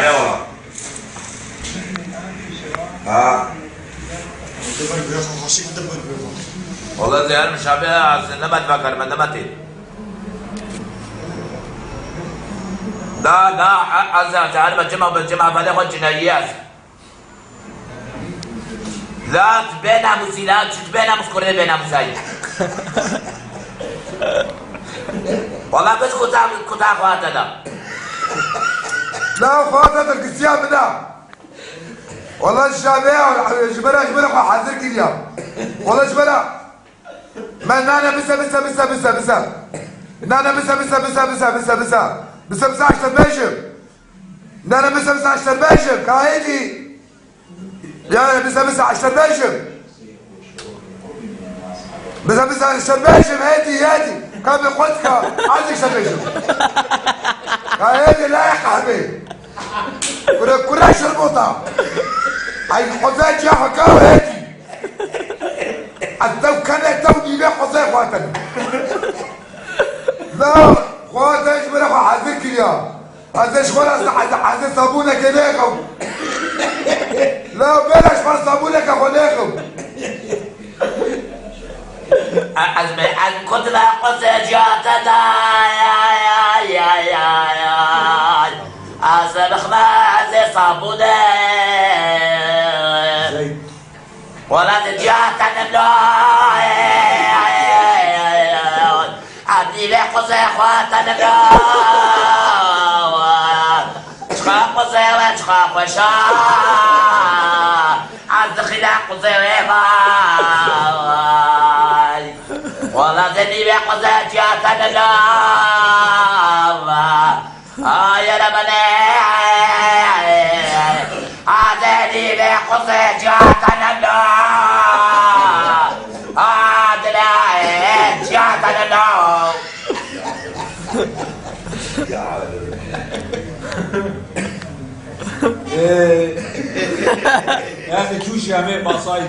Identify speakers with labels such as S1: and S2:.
S1: والله ها والله زي مش عم نمت فكر ما نمتي دا أزعج تعرف بالجمعة فليخو جنايات لا تبينا مسيلات تبينا مسكورين بينا مسايد والله بس كتا خواتنا
S2: لا خواتنا القسيام ده والله الشعبية جبنا حاضر كده والله جبنا ما نانا بسا نانا بسا عشر بيشم نانا بسا عشر بيشم كايدي يا بسا عشر بيشم بسا عشر بيشم هادي كان بيقولك عايزك شبيشم هادي لا يا حبيبي كراش الموطة هاي حزاج يا حكاو هادي التو كان توجي بيه حزاج خواتنا لا خواتنا جبنا حاضر كده هذا شغل حاضر صابونك ليكم لا بلاش فر صابونك اخونيكم
S1: كنت لا قصة جاتنا يا أسبخنا زي صابونة ولا تجاتنا لا عبدي لي قصة اخواتنا لا شخاق قصة وشخاق وشا عبد خلاق قصة والله زني بقصة جاتنا لا يا ربنا عادني بقصة جاتنا لا عادنا جاتنا لا
S3: يا اخي شو شامي باصاي